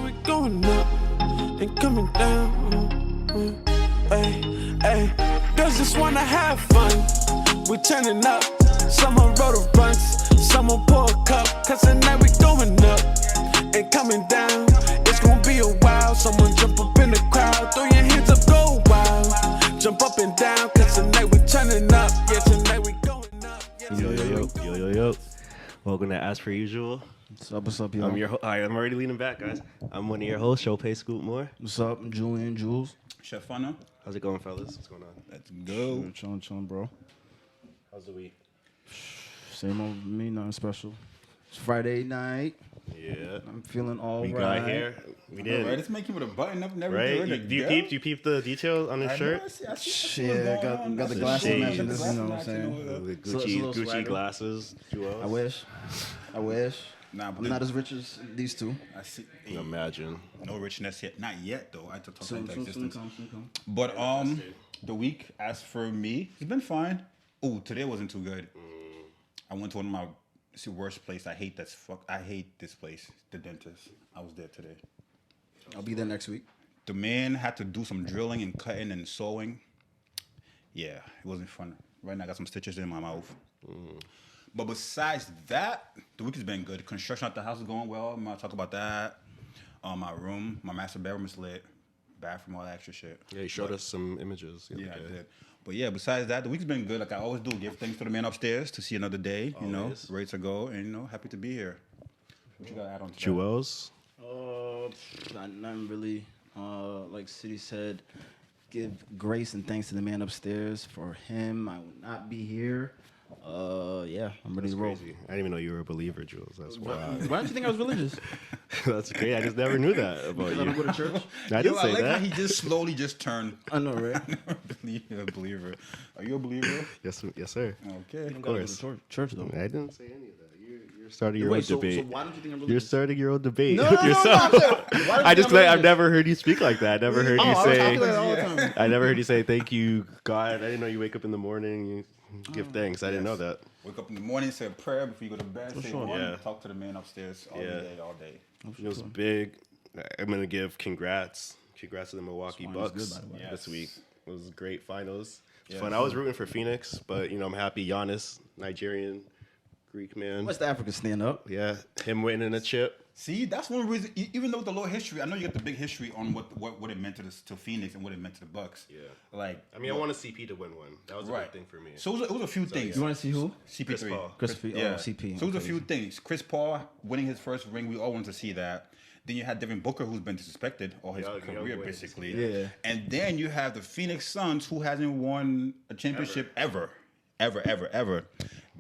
now we going up and coming down. Hey, girls just wanna have fun. We turning up. Someone wrote a runs, someone pour a cup. Cause tonight we going up and coming down. It's gonna be a while. Someone jump up in the crowd. Throw your hands up, go wild. Jump up and down. Cause tonight we turning up. Yeah, tonight we going up. Yo. Welcome to As Per Usual. What's up, yo? I'm already leaning back, guys. I'm one of your hosts, Showpay Scoot Moore. What's up? I'm Julian Jules. Chef Funna. How's it going, fellas? What's going on? Let's go. Chillin', bro. How's the week? Same old me, nothing special. It's Friday night. Yeah. I'm feeling all we right. got here. We did. Right, let's make you with a button up and Right? everything. Do you peep the details on his shirt? I see Yeah, got the glasses matching this, you know what I'm The saying? So it's a little Gucci swagger. glasses. I wish. Nah, I'm not as rich as these two. I see. Imagine. No richness yet. Not yet, though. I have to talk Soon into come. existence. But the week, as for me, it's been fine. Oh, today wasn't too good. I went to one of my worst place. I hate this place, the dentist. I was there today. I'll be there next week. The man had to do some drilling and cutting and sewing. Yeah, it wasn't fun. Right now, I got some stitches in my mouth. But besides that, the week has been good. Construction at the house is going well. I'm going to talk about that. My room, my master bedroom is lit. Bathroom, all that extra shit. Yeah, you showed us some images. The Yeah, other I day. did. But yeah, besides that, the week's been good. Like I always do, give thanks to the man upstairs to see another day. You know, Always. ready to go, and you know, happy to be here. What you got to add on to that? Jewels. Nothing really. Like City said, give grace and thanks to the man upstairs. For him, I will not be here. Yeah, I'm ready That's to roll. crazy. I didn't even know you were a believer, Jules. That's wild. Why don't you think I was religious? That's great. I just never knew that about Because I don't you. go to church? I Yo, didn't I say like how that. he just slowly just turned. I know, right? a believer. Are you a believer? Yes, sir. Okay. Of course. Church though. I didn't say any of that. You're starting your Wait, own so debate. why don't you think I'm You're religious? starting your own debate No, with no, no, yourself. no, I'm saying, why don't you I think just I'm I've religious? never heard you speak like that. I never heard you I say. talk like that all the time. I never heard you say thank you, God. I didn't know you wake up in the morning. You give thanks. I didn't know that. Wake up in the morning, say a prayer before you go to bed. Say sure. one, Yeah. talk to the man upstairs all day. It was big. I'm gonna give congrats to the Milwaukee This wine is Bucks good, by the way. Yes. this week. It was a great finals. It was Yes. fun. I was rooting for Phoenix, but I'm happy. Giannis, Nigerian, Greek man. West Africa stand up. Yeah, him winning a chip. See, that's one reason. Even though with the low history, I know you got the big history on what it meant to Phoenix and what it meant to the Bucks. Yeah. Like, I mean, I want CP to win one. That was a big thing for me. So it was a few things. You want to see who? CP3. Chris Paul. CP. So it was a Okay. few things. Chris Paul winning his first ring. We all wanted to see that. Then you had Devin Booker, who's been disrespected all his Young career, boys. basically. Yeah. And then you have the Phoenix Suns, who hasn't won a championship ever.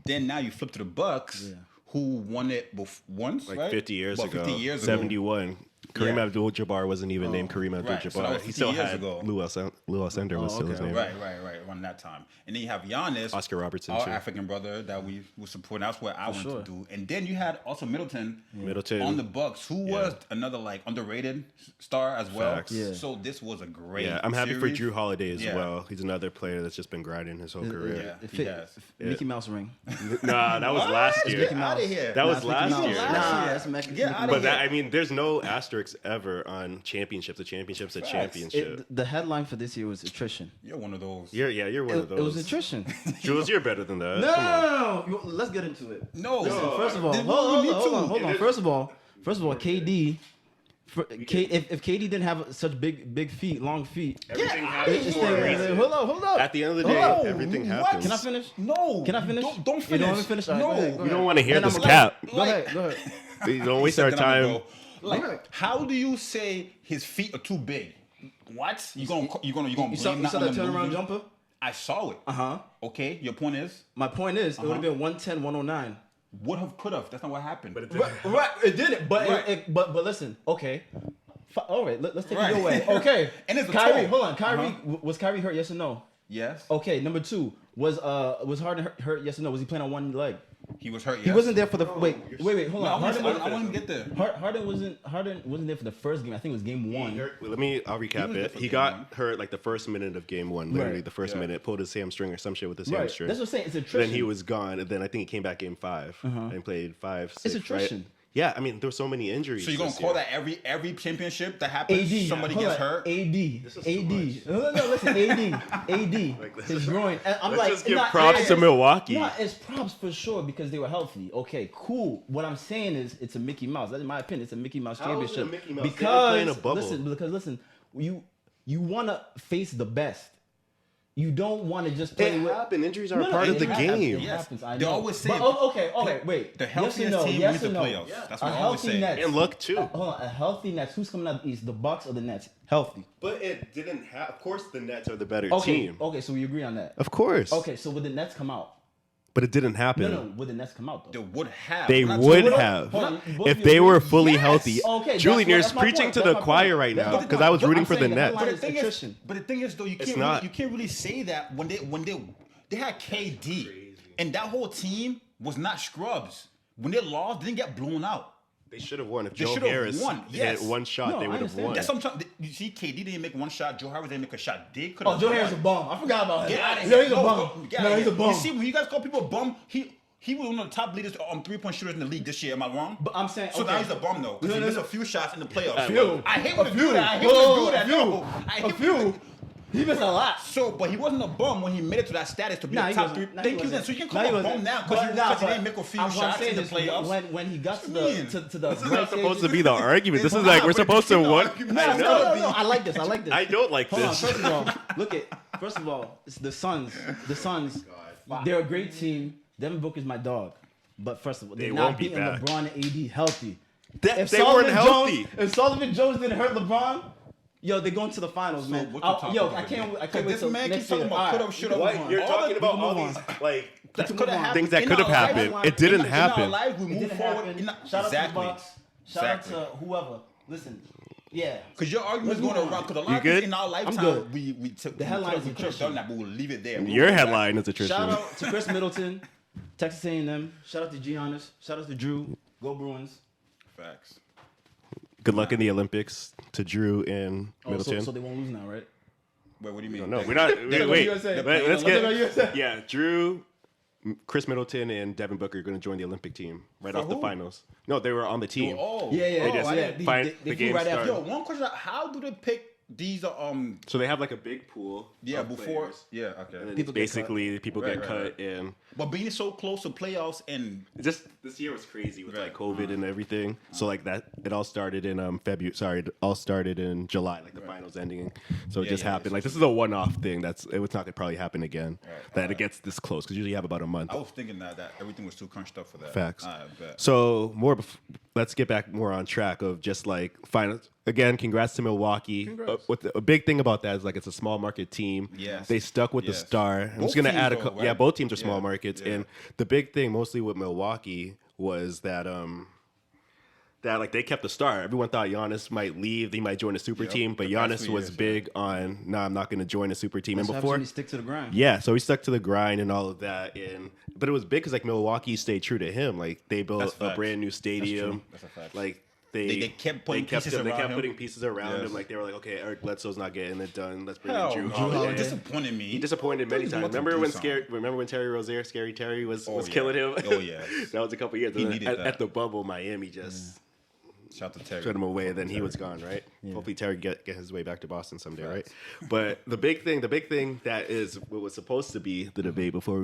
Then now you flip to the Bucks, who won it once, Like right? 50 years About ago. 50 years ago. 71. Kareem Yeah. Abdul-Jabbar wasn't even named Kareem right. Abdul-Jabbar. So that was He still 50 years had ago. Lou Alcindor was still his okay. name. Right, around that time. And then you have Giannis, Oscar Robertson, our too. African brother that we were supporting. That's what I wanted sure. to do. And then you had also Middleton Middleton. on the Bucks, who was another like underrated star as well. Facts. Yeah. So this was a great. Yeah, I'm happy for series. Drew Holiday as Yeah. well. He's another player that's just been grinding his whole career. Yeah, It he fit. has. Mickey Mouse ring. Nah, that was last year. Get out of here. That was Nah, it's last Mickey year. Mouse. Nah, that's Mickey Get Mouse. outta But here. that, I mean, there's no asterisks ever on championships. A championship's a championship. The headline for this year was attrition. You're one of those. You're one of those. It was attrition. Jules, you're better than that. Come on. No. Let's get into it. No. Listen, first of all, Then hold we need to. on. First of all, KD. If KD didn't have such big feet, long feet. Everything it's happens for a there. reason. Hold up. At the end of the day, No, everything what? happens. Can I finish? No. Can I finish? Don't You finish. don't want me to finish? All right, No. go ahead, go We ahead. don't want to hear Then this I'm cap. Go ahead. Don't waste our Then I'm gonna time. go. Like, how do you say his feet are too big? What? You gonna You blame saw that that on the turnaround movie? jumper? I saw it. Okay, your point is My point is, it would have been 110, 109. would have, could have. That's not what happened. But it Right, it didn't. But Right. but listen, okay. All right, let's take Right. it your way. Okay. And it's a Kyrie, toe. hold on. Kyrie, was Kyrie hurt? Yes or no? yes, Okay. Number two, was Harden hurt? Yes or no? Was he playing on one leg? he was hurt. Yes. He wasn't there for the wait. Hold No, on. I want him to get there. Harden wasn't there for the first game. I think it was game one. I'll recap was there it. for He game got one. hurt like the first minute of game one, literally Right. the first minute, pulled his hamstring or some shit with his Right. hamstring. That's what I'm saying. It's attrition. Then he was gone, and then I think he came back game 5 and played 5, 6. It's attrition. Right? Yeah, I mean, there were so many injuries. So you're gonna this call year. that every championship that happens, AD, somebody hold gets on, hurt? AD, is too AD. No, listen, AD, Like, his groin. And I'm let's like, just give no, props it's- to Milwaukee. No, it's props for sure because they were healthy. Okay, cool. What I'm saying is, it's a Mickey Mouse. That's in my opinion. It's a Mickey Mouse How is it a championship. Mickey Mouse? They were Because playing a bubble. listen, you wanna face the best. You don't want to just play It with. happened. Injuries are No, a no, part of it the happens. game. It Yes. happens. I They know. always say- But, okay. Wait. The Yes healthiest or no? team Yes wins or the no? playoffs. Yeah. That's what A I always healthy say. Nets. And luck, too. Hold on. A healthy Nets. Who's coming out of the East? The Bucks or the Nets? Healthy. But it didn't have. Of course, the Nets are the better Okay. team. Okay. So we agree on that. Of course. Okay. So would the Nets come out? But it didn't happen. No. Would the Nets come out though? They would have. They We're not would talking- have Hold on, both if of they you were agree? fully Yes. healthy. Okay, Julian, you're that's my preaching point. to That's the my choir point. right That's now my because point. I was But rooting I'm for the saying the Nets. headline But is the thing attrition. is, though, you It's can't not. really, you can't really say that when they had KD and that whole team was not scrubs. When they lost, they didn't get blown out. They should have won if They Joe should have Harris won, yes. hit one shot. No, they I would have understand won. That's sometimes you see, KD didn't make one shot. Joe Harris didn't make a shot. They could Oh, have. Joe Harris is a bum. I forgot about him. Get out of No, here. he's a bum. Get No, outta he's a here. bum. You see, when you guys call people a bum, he was one of the top leaders on 3-point shooters in the league this year. Am I wrong? But I'm saying, So okay. now he's a bum though, because he No, missed no. a few shots in the playoffs. few. I hate A when they few. do that. I hate Whoa, when they do that. a few. No, I hate A when few. He missed a lot. So, but he wasn't a bum when he made it to that status to be Nah, a he top wasn't. three. Nah, he Thank you. wasn't. Then, so you can Nah, call he him a wasn't. bum now But because nah, he didn't make a few what I'm shots saying in the is playoffs. when he got to What you mean? the This is right not supposed stage- to be the argument. This is Nah, like we're but supposed to it's one. not. No, I no, know. no. I like this. I don't like Hold on. this. First of all, look at. First of all, it's the Suns. The Suns. They're a great team. Devin Booker's my dog. But first of all, they're They not won't be beating back. LeBron and AD healthy. They Sullivan weren't healthy. If Sullivan Jones didn't hurt LeBron, yo, they're going to the finals, man. what you talking Yo, about, I can't man? wait This till man next keeps talking year. about All coulda, right. shoulda, What? won. You're All talking the- about we all can these move like That could have happened. Things that in could have our lives. happened. It didn't In our happen. lives, we It move didn't forward. happen. Shout Shout out to the exactly. Bucks. Shout out to whoever. Listen, yeah. Because your argument's Let's going move around. on. Because a You lot of things good? in our I'm lifetime, good. we took The headline is we could have attrition. done that, but we'll leave it there. Your headline is attrition. Shout out to Chris Middleton, Texas A&M. Shout out to Giannis. Shout out to Drew. Go Bruins. Facts. Good luck in the Olympics to Drew and Oh, Middleton. so they won't lose now, right? Wait, what do you mean? No, we're not. They're Wait, USA. wait, let's They're get. USA. Yeah, Drew, Chris Middleton, and Devin Booker are going to join the Olympic team right off the who? finals. No, they were on the team. Oh, Yeah. They just yeah. find They the flew game right after. started. Yo, one question: how do they pick these? So they have like a big pool. Yeah, of before. players. Yeah, And okay. then People get basically, people Right, get right, cut, right. and But being so close to playoffs and just this year was crazy with like Right. COVID and everything. So like that, it all started in February. Sorry, it all started in July, like the finals ending. So it Yeah, just yeah, happened. yeah, Like this is a one-off thing. It's not gonna probably happen again. Right. That it gets this close because usually you have about a month. I was thinking that everything was too crunched up for that. Facts. I bet. So let's get back more on track of just like finals. Again, congrats to Milwaukee. A big thing about that is like it's a small market team. Yes. They stuck with the Yes. star. I'm Both just gonna teams add a though, couple. right? Yeah, both teams are small Yeah, markets, yeah. and the big thing mostly with Milwaukee was that like they kept the star. Everyone thought Giannis might leave. He might join a super Yep. team, but The past Giannis few was years, big on I'm not going to join a super team. That's and what before, happens when you stick to the grind. yeah, so he stuck to the grind and all of that. But it was big because like Milwaukee stayed true to him. Like they built That's a facts. brand new stadium. That's a fact. Like They kept putting pieces around him. putting pieces around Yes. him. Like they were like, okay, Eric Bledsoe's not getting it done. Let's bring Hell in Drew no, Holiday. he disappointed me. He disappointed many He's times. about to Remember do when Terry Rozier, Scary Terry was Oh, yeah. killing him? Oh, yeah. That was a couple years. He And then needed that. at the bubble, Miami just Shout out to Terry. put him away. Then he was gone, right? Hopefully Terry get his way back to Boston someday, right? But the big thing that is what was supposed to be the debate before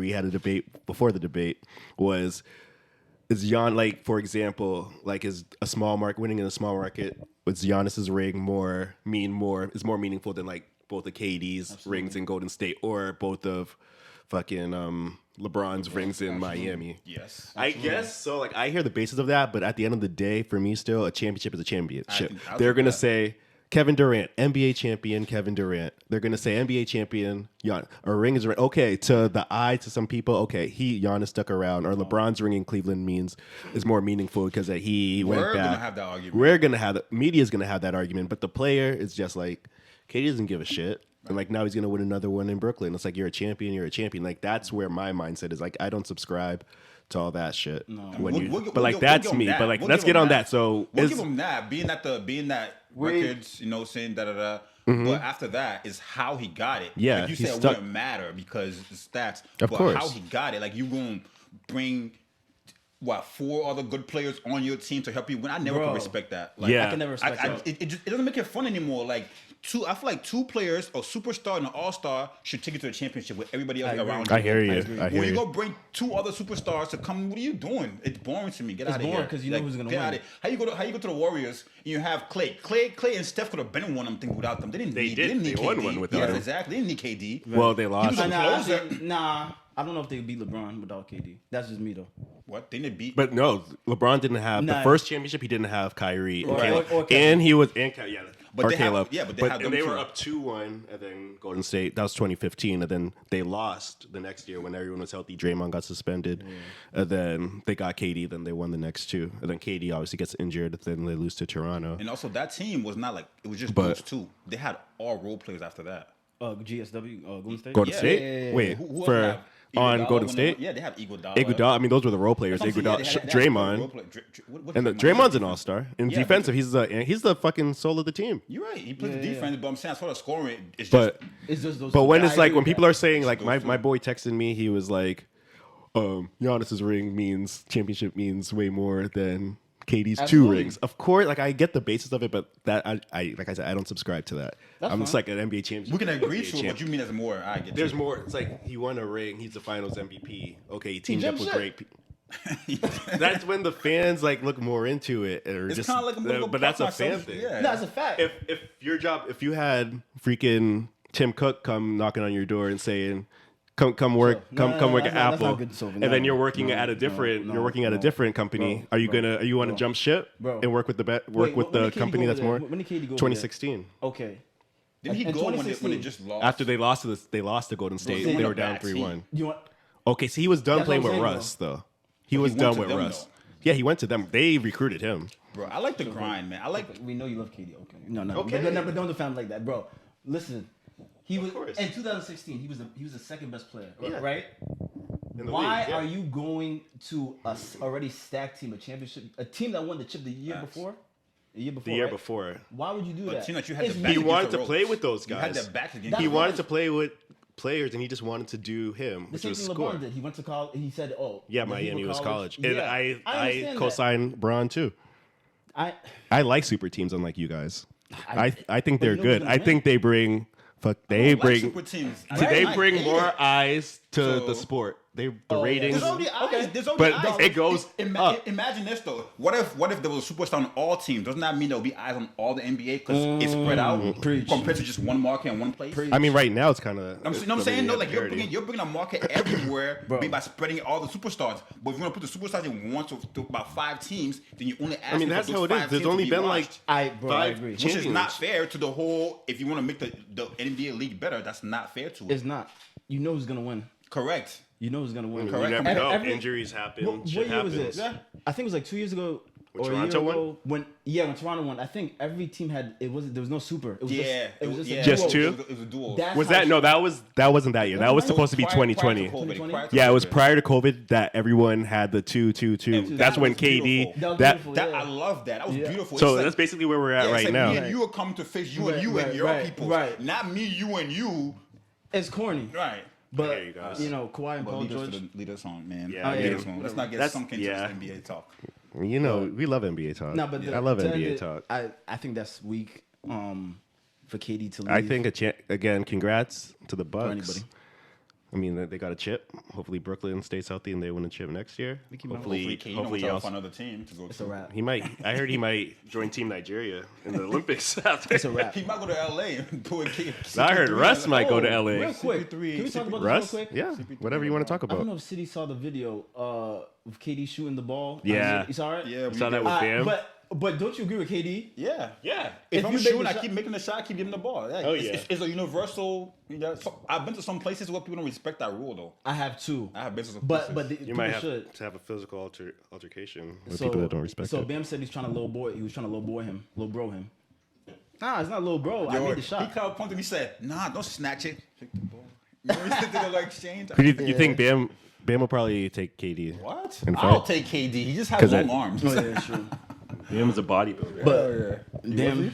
the debate was is like for example, like is a small market winning in a small market was Giannis's ring more meaningful than like both of KD's rings in Golden State or both of fucking LeBron's rings in Miami. Yes. I guess so. Like I hear the basis of that, but at the end of the day, for me, still a championship is a championship. I'll They're take gonna that. say Kevin Durant, NBA champion, Kevin Durant. They're gonna say NBA champion, a ring is a ring. Okay, to the eye, to some people, okay, Giannis stuck around, or LeBron's ring in Cleveland is more meaningful because he went We're back. gonna have that argument. We're gonna have media's gonna have that argument, but the player is just like, KD doesn't give a shit. And like now he's gonna win another one in Brooklyn. It's like you're a champion. Like that's where my mindset is. Like I don't subscribe to all that shit. No. But like that's me. But like let's get on that. So we'll give him that. Being that records, saying da da da. But after that is how he got it. Yeah, like you he said, it stuck- wouldn't matter because the stats. Of but course. how he got it, like you gonna bring 4 other good players on your team to help you win. I never Bro. could respect that. Like, Yeah. I can never respect that. it doesn't make it fun anymore. Like I feel like 2 players, a superstar and an all-star, should take you to a championship with everybody else I agree. around you. I hear you. agree. I hear When you you. go bring 2 other superstars to come, what are you doing? It's boring to me. Get It's out of here. boring 'cause you know who's gonna get win. out of here. How you go to the Warriors and you have Clay and Steph could have been one of them things without them. They didn't need They won KD. one without yes, him. exactly. They didn't need KD. Well, they lost. was a closer. I don't know if they beat LeBron without KD. That's just me though. What? They didn't beat. But no, LeBron didn't have the Nah. first championship. He didn't have Kyrie and Or- Caleb, or Kevin. and he was and yeah, But or they have- Caleb. yeah, but they have them they were too. up 2-1, and then Golden State. That was 2015, and then they lost the next year when everyone was healthy. Draymond got suspended, and then they got KD. Then they won the next 2, and then KD obviously gets injured. Then they lose to Toronto. And also, that team was not like it was just But- those 2. They had all role players after that. GSW, Golden State. Golden Yeah, State. yeah. Wait, Who for else have on Iguodala Golden when State. Yeah, they have Iguodala. Iguodala. I mean, those were the role players. That's what I'm saying. Iguodala, Yeah, they had Draymond, role play- what and Draymond? Draymond's an all-star in Yeah, defensive. He's the fucking soul of the team. You're right. He plays Yeah, defense, but I'm saying as far as scoring, it's But just It's just those. But two when guys. it's like when I agree people with are saying like Those two. my boy texted me, he was like, Giannis's ring means championship means way more than KD's 2 Absolutely. rings. Of course, like I get the basis of it, but that I like I said, I don't subscribe to that. That's I'm just fine. like an NBA championship. we can agree NBA to it. champ. But you mean there's more? I get. There's you. more. It's like he won a ring. He's the Finals MVP. Okay, he teamed up jumped with ship. great people. That's when the fans like look more into it, or It's just. kind of like I'm gonna go but that's a pop fan myself. thing. Yeah. No, it's a fact. If your job, if you had freaking Tim Cook come knocking on your door and saying, "Come work, No, come work that's at not- that's Apple," not good, Sylvan. and then No, you're working no, at a no, different, no, you're working at a no. different company. Bro, Are you bro, gonna, you want to bro. jump ship Bro. and work with the work Wait, with when the did KD company go that's over more? there? When did KD go over there? 2016. Okay. Didn't he In go when they 2016. just lost? After they lost to they lost to Golden State. they They were were a down bad 3-1. You want? Okay, so he was done That's playing what with I'm saying, Russ though. He But was he went done to with them, Russ. though. Yeah, he went to them. They recruited him. Bro, I like the grind, man. I like. We know you love KD. Okay. No. Okay. But don't defend him like that, bro. Listen, he was course. in 2016. He was the second best player, Yeah. right? In the Why league, yeah. are you going to a already stacked team, a team that won the chip the year Facts. before? The year before. The year right? before? Why would you do A that? team that you had It's the me. back He against wanted the to play ropes. with those You had guys. their backs against. That's He the what- wanted ropes. to play with players, and he just wanted to do him, The which same was thing score. LeBron did. He went to college. He said, "Oh, Yeah, when he Miami went was college, and Yeah, I understand that. co-signed Braun too. I I like super teams, unlike you guys. I think but they're you know who's good. gonna I win? think they bring. They Like bring. super teams. See, they I bring hate more it. eyes to So- the sport. The Oh, yeah. ratings. There's already eyes. Okay. There's already But eyes. it goes up. Imagine this though. What if there was a superstar on all teams? Doesn't that mean there'll be eyes on all the NBA because it's spread out Preach. compared to just one market in one place? Preach. I mean, right now it's kind of. You know what I'm saying? No, like you're bringing a market everywhere by spreading all the superstars. But if you want to put the superstars in one to about 5 teams, then you only ask. I mean, that's how it is. There's only been like I 5 agree. which is not champions. fair to the whole. If you want to make the NBA league better, that's not fair to it. It's not. You know who's gonna win. Correct. You know who's gonna win. You Correct. never Every- know. every- Injuries happen. What shit year was happens. it? I think it was like 2 years ago or a Toronto year won? ago when Toronto won. I think every team had there was no super. It was Yeah, just, it was just yeah. a Just duo. two? It was a duel. That's Was how that no? That wasn't that year. That was supposed to be Prior- 2020. prior to COVID, 2020? prior to Yeah, it was COVID. prior to COVID that everyone had the 2-2-2. And That's that when was KD. beautiful. That was That beautiful. That Yeah. I love that. That was Yeah. beautiful. so It's that's basically where we're at it's right like now. Me and you are coming to face you and Right, you and right, your right, people. right. Not me, you and you. It's corny, Right. but hear you guys. Kawhi and Paul George. Lead us on, man. Yeah, Lead yeah. us on. Let's not get That's- sunk into yeah. this NBA talk. You know, we love NBA talk. No, but I love to end NBA it, talk. I think that's weak. For KD to leave. I think again, congrats to the Bucks. anybody. I mean, they got a chip. Hopefully, Brooklyn stays healthy and they win a chip next year. Hopefully, KD hopefully, don't also, find another team to go it's to. a wrap. he might. I heard he might join Team Nigeria in the Olympics. It's a wrap. He might go to LA and do a kid. I heard Russ might go to LA. Real quick, CP3, can we talk about Russ, this real quick? yeah, whatever you want to talk I don't about. know if City saw the video of KD shooting the ball. Yeah. You saw it? Yeah, we Saw that did. with Bam. But don't you agree with KD? Yeah. Yeah. If If I'm you make shooting, the I shot- keep making the shot, I keep giving the ball. Oh, It's, yeah. it's a universal. You know, so I've been to some places where people don't respect that rule, though. I have two. I have been to some But places. the, You might people have should. to have a physical altercation with people that don't respect So it. Bam said he's trying to low boy. He was trying to low bro him. Nah, it's not low bro. I Yo, made the He shot. called pumped and he said, "Nah, don't snatch it. Take the ball." You know, he did the like exchange. Who do you think Bam will probably take KD? What? In I'll fight? take KD. He just has 'Cause long that- arms. Oh yeah, sure. Bam's a bodybuilder. But damn,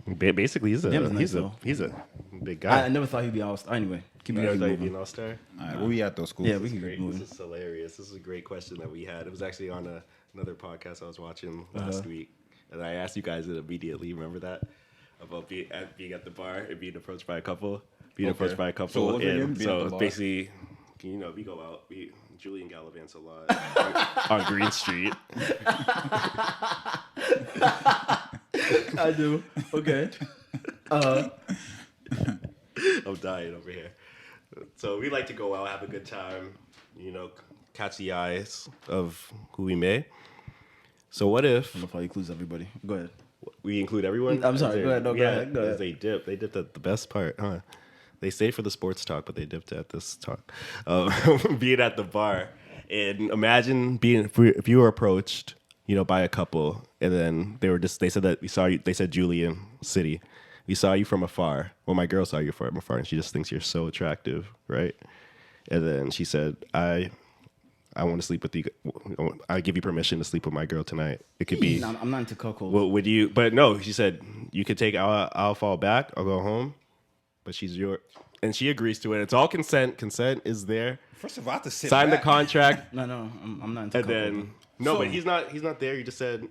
Basically, he's Bam's nice, a though. he's a big I guy. never thought he'd be all star. Anyway, Keep You it know, be moving. an all-star. All right, where we at though, school? Yeah, we can Great. keep moving. This is hilarious. This is a great question that we had. It was actually on another podcast I was watching last week, and I asked you guys it immediately. Remember that about being at the bar and being approached by a couple, So what was it again? and Being at so the bar? basically, you know, we go out. Julian gallivants a lot on Green Street. I do. Okay. I'm dying over here. So we like to go out, have a good time, you know, catch the eyes of who we may. So what if I don't know if I includes everybody. Go ahead. we include everyone? I'm sorry, go ahead, no, go ahead, go ahead. They dipped at the best part, huh? They stayed for the sports talk, but they dipped at this talk. Being at the bar. And imagine if you were approached, you know, by a couple, and then they said that we saw you, they said Julian City. We saw you from afar. Well, my girl saw you from afar, and she just thinks you're so attractive, right? And then she said, I want to sleep with you. I give you permission to sleep with my girl tonight. It could be. No, I'm not into cuckold. Well, would you? But no, she said you could take. I'll fall back. I'll go home. But she's your, and she agrees to it. It's all consent. Consent is there. First of all, I have to sit Sign the back. contract, No, I'm not into and cuckold. then no, So- but he's not there. You just said.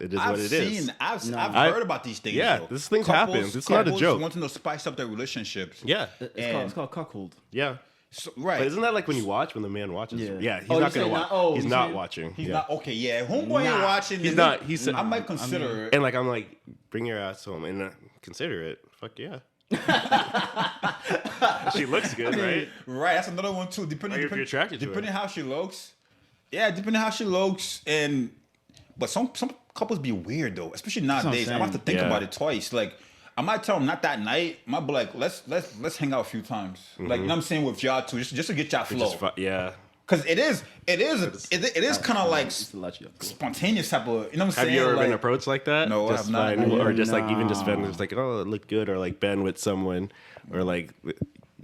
It is I've what it is. seen, I've I- heard about these things. yeah, though. this things happen. It's not a couples joke. Want to spice up their relationships. Yeah, It's called cuckold. yeah. So, right. But isn't that like when you watch when the man watches? Yeah. He's Oh, not you're gonna saying watch. not- oh, he's you're not saying- watching. He's yeah. not okay. Yeah, homeboy ain't watching. He's not. He said. I might consider it. And like I'm like, bring your ass home and consider it. Fuck yeah. She looks good, right? Right, that's another one too. Depending Like if you're attracted to her. depending how she looks. Yeah, depending how she looks, but some couples be weird though, especially what I'm nowadays. I have to saying. think Yeah. about it twice. Like I might tell them not that night. I might be like, let's hang out a few times. Like you know what I'm saying with y'all too, just to get y'all flow. Yeah. Because it is kind of like Just to let you up. spontaneous type of. You know what I'm saying? Have you ever like, been approached like that? No, I just have not. fine, or just like even just No. Ben was like, oh, it looked good, or like Ben with someone, or like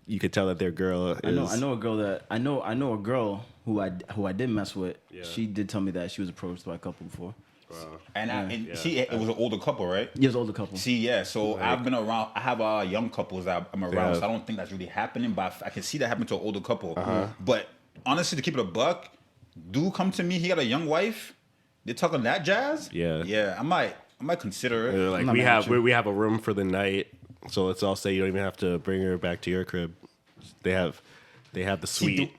you could tell that their girl is. I know a girl that I know a girl who I did mess with. Yeah. She did tell me that she was approached by a couple before. Wow. And Yeah. she, it was an older couple, right? He was an older couple. See, yeah. So I've been around. I have young couples that I'm around, Yeah. so I don't think that's really happening. But I can see that happen to an older couple. Uh-huh. But honestly, to keep it a buck, dude, come to me. He got a young wife. They're talking that jazz. Yeah. yeah. I might consider it. They're like I'm not we mad have at you. we have a room for the night, so let's all say you don't even have to bring her back to your crib. They have the See, suite.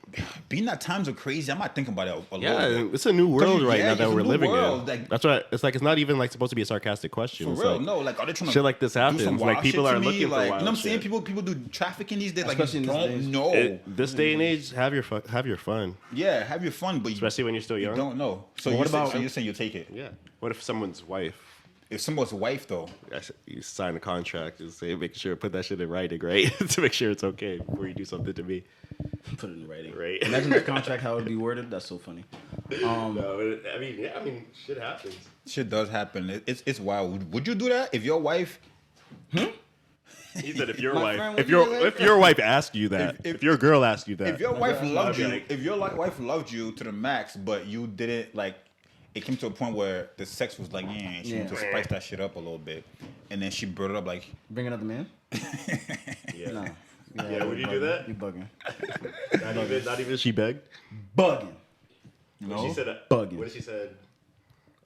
being that times are crazy, I might think about it a Yeah, little bit. it's a new world right yeah, now that it's a we're new living world, in. like- That's why it's like it's not even like supposed to be a sarcastic question. For It's real, like, no. Like, are they trying to shit like this do happens. some Like, wild people shit to are me? looking for like, wild you know what I'm saying? shit. People do trafficking these days. Like, Especially you in this don't days. know. This day and age, have your fun, Yeah, have your fun, but especially when you're still you young. don't know. So Well, you're what saying, about- so you're saying you take it. Yeah. What if someone's wife? If someone's wife though, You sign a contract and say, make sure put that shit in writing, right? To make sure it's okay before you do something to me, Put it in writing. right? Imagine that contract how it would be worded. That's so funny. No, I mean, shit happens. shit does happen. It's wild. Would you do that if your wife? He said, if your My wife, friend, if what you your say? if your wife asked you that, If- if your girl asked you that, If your wife loved you, like- if your wife loved you to the max, but you didn't like, it came to a point where the sex was like, yeah, she wanted to Yeah. spice that shit up a little bit, and then she brought it up like, Bring another man? yeah. No. Yeah, would you do that? You bugging. Not even she begged. Bugging. When she said, Bugging. when she said,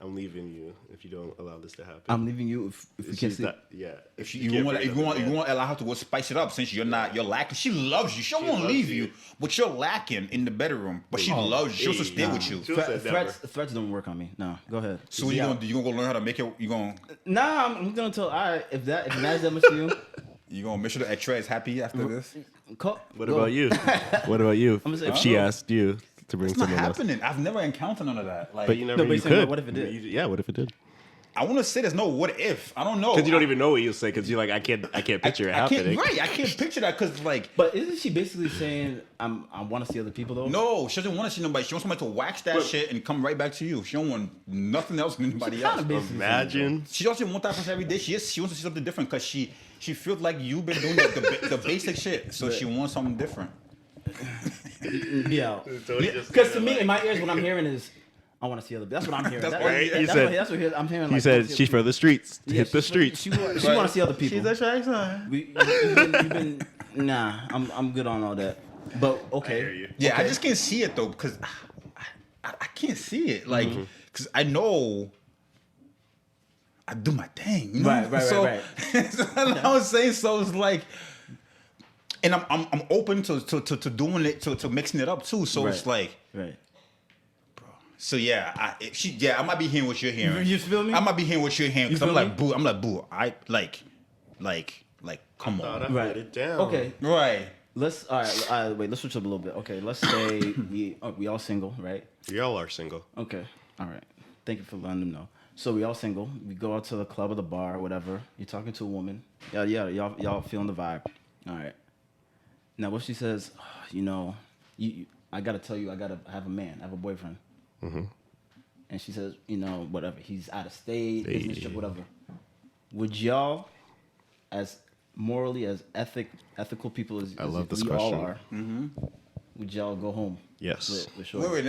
"I'm leaving you if you don't allow this to happen." I'm leaving you if you can't She's sleep. not- yeah. if you you can't want bring if you want another man. allow her to go spice it up since you're lacking. She loves you. She won't loves leave you. you, but you're lacking in the bedroom. But she loves you. She wants to stay Nah. with you. She said never. Threats don't work on me. No, go ahead. So what you gonna do? You gonna go learn how to make it? You gonna I'm gonna tell. All right, if it matters that much to you, make sure the X-ray is happy after this? What about you? What about you? gonna say- If I she don't know. asked you to bring It's not someone else, happening. I've never encountered none of that. Like, but you never. No, but you he's saying, could. what if it did? Yeah. What if it did? I want to say there's no what if. I don't know. Because you don't even know what you'll say. Because you're like, I can't picture it I can't, happening. right, I can't picture that because like. but isn't she basically saying I want to see other people though? No, she doesn't want to see nobody. She wants somebody to wax that shit and come right back to you. She don't want nothing else from anybody She kinda else. basically Imagine. She doesn't want that person every day. She wants to see something different because she feels like you've been doing the basic shit. So she wants something different. Be out. So he just Because to kinda me, like- in my ears, what I'm hearing is I want to see other. That's what I'm hearing. That's That- right. That's, He that's said- what I'm hearing. He like, said she's for the streets. Yeah, Hit the she streets. want to see other people. She's a shy son. You've been Nah, I'm good on all that. But okay. I hear you. Yeah, okay. I just can't see it though because I can't see it. Like, because I know I do my thing. You know? Right. So I was saying, so it's like, and I'm open to doing it, to mixing it up too. So it's like, right. so yeah, I might be hearing what you're hearing. You feel me? I might be hearing what you're hearing because You I'm feel like, boo. I like, come Thought I on. Right. put it down. Okay. Right. Let's all right. Wait. Let's switch up a little bit. Okay. Let's say we all single, right? Y'all are single. Okay. All right. Thank you for letting them know. So we all single. We go out to the club or the bar or whatever. You're talking to a woman. Yeah. Y'all feeling the vibe. All right. Now what she says, I gotta tell you, I gotta have a man, I have a boyfriend. Mm-hmm. And she says, whatever. He's out of state, business trip, whatever. Would y'all, as morally, as ethical people as, I love this we all question. are, would y'all go home? Yes. With Shorty? Wait.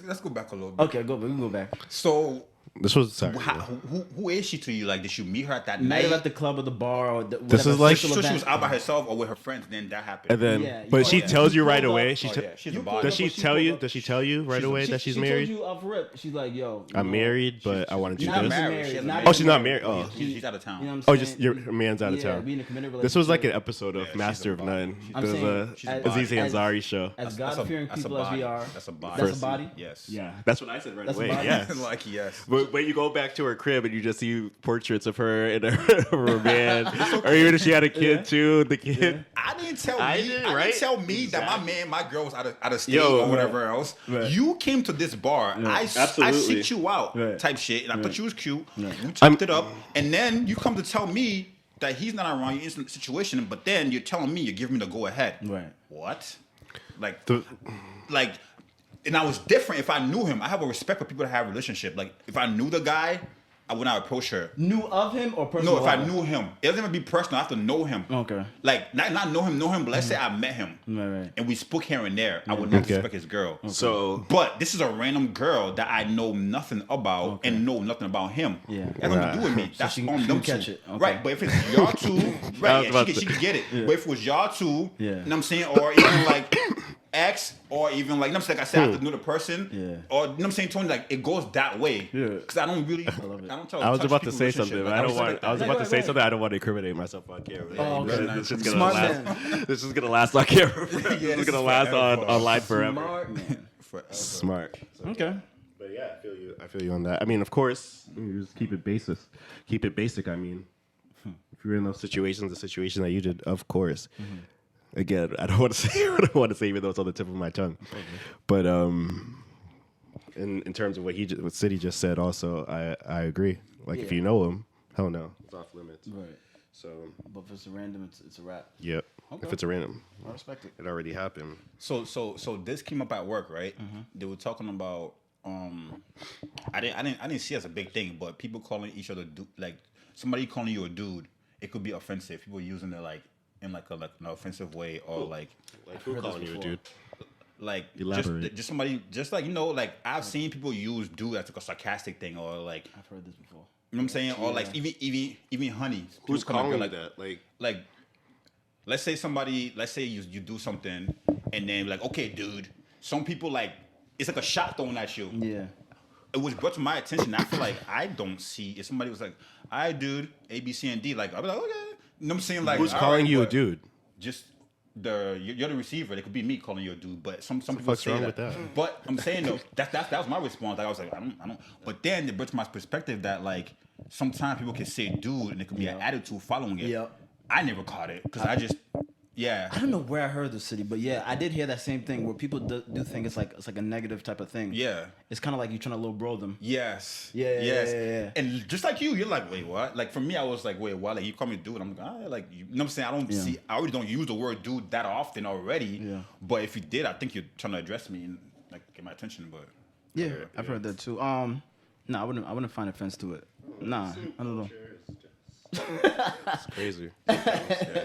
Let's go back a little bit. Okay, we can go back. So, This was sorry. who is she to you? Like, did you meet her at that Met night? her at the club or the bar or the, This whatever is like- social So she event. was out by herself or with her friends, then that happened. And then, Yeah, but you- she oh, yeah. tells you You right pulled away. up- She Oh, te- yeah, she's You a pulled body. does she but she tell pulled you? up- Does she tell you right away that she's She married? told you off rip. She's like, yo, I'm married, but I want to do Not this. married. She hasn't Not married. Oh, she's not married. Oh, She's out of town. You know what I'm oh, saying? just your man's out of Yeah, town. we in a committed This was like an relationship. episode of Yeah, she's Master a of body. None. I'm There's saying, a she's a Aziz body. Ansari show. As That's God-fearing a people as we body. are. That's a body. That's a body? Yes. Yeah. That's what I said right That's a away. body? Yes. Like, yes. But when you go back to her crib and you just see portraits of her and her man, or even if she had a kid too, the kid. I didn't tell I me. did, I right? didn't tell me that Exactly. my girl was out of state Yo, or whatever else. Right. You came to this bar. I Absolutely. seeked you out, Right. type shit, and I thought you was cute. Right. You chopped it up, and then you come to tell me that he's not around you in a situation, but then you're telling me you're giving me the go ahead. Right. What? Like, The- and I was different if I knew him. I have a respect for people that have a relationship. Like, if I knew the guy, I would not approach her. Knew of him or personal? No, if I knew him, it doesn't even be personal. I have to know him. Okay. Like not know him, but let's say I met him, Right. and we spoke here and there. I would not Okay. respect his girl. So But this is a random girl that I know nothing about and know nothing about him. Yeah. That's nothing to do with me. That's she on can them catch two. it. Okay. Right, but if it's y'all two, I right, was about she to- can get it. But if it was y'all two, Yeah. you know what I'm saying, or even like ex, or even like, you know what I'm saying, like I said, I have to know the person, Yeah. or you know what I'm saying, Tony, like it goes that way. Yeah. Because I don't really, love it. I don't tell. I was touch about to people's say relationship. something, but Like, I don't respect want. that. I was about to say Right. something. I don't want to incriminate myself on camera. Oh, okay. This is gonna Smart last. man. This is gonna last on camera. This this is is gonna last forever. online forever. Smart man. Forever. Smart. Okay. But yeah, I feel you on that. I mean, of course, you just keep it basic. Keep it basic. I mean, if you're in those situations, the situation that you did, of course. Again, I don't want to say what I want to say, even though it's on the tip of my tongue. But in terms of what City just said, also, I agree. Like if Yeah. you know him, hell no, it's off limits. Right. So But if it's a random, it's a wrap. yep. Okay. If it's a random, I respect it. it already happened. So this came up at work, right? They were talking about I didn't see it as a big thing, but people calling each other like somebody calling you a dude, it could be offensive. People using it like in like an offensive way or like Who heard this calling you a before. dude? like Elaborate. just somebody just like like I've seen people use dude as like a sarcastic thing or like I've heard this before. you know what I'm saying or like Yeah. even honey. Who's People come up calling like that? like let's say you do something and then like okay dude, some people like it's like a shot thrown at you. Yeah. It was brought to my attention. I feel like I don't see if somebody was like, "I dude, A, B, C, and D." Like I'd be like, "Okay," you know what I'm saying? Like Who's all calling right, you a but dude? Just you're the receiver. It could be me calling you a dude, but some people fuck's say wrong that. with that? But I'm saying though, that was my response. Like, I was like, I don't. But then it brought to my perspective that like sometimes people can say dude and it could be an attitude following it. Yeah. I never caught it because I just yeah. I don't know where I heard this, City, but yeah, I did hear that same thing where people do think it's like a negative type of thing. Yeah. It's kind of like you're trying to low bro them. Yes. Yeah, Yes. yeah. And just like you're like, wait, what? Like for me, I was like, wait, what? Like you call me dude. I'm like, like you know what I'm saying? I don't Yeah. see. I already don't use the word dude that often already. Yeah. But if you did, I think you're trying to address me and like get my attention. But Yeah, I've heard that too. No, I wouldn't find offense to it. Nah, I don't know. It's crazy. yeah,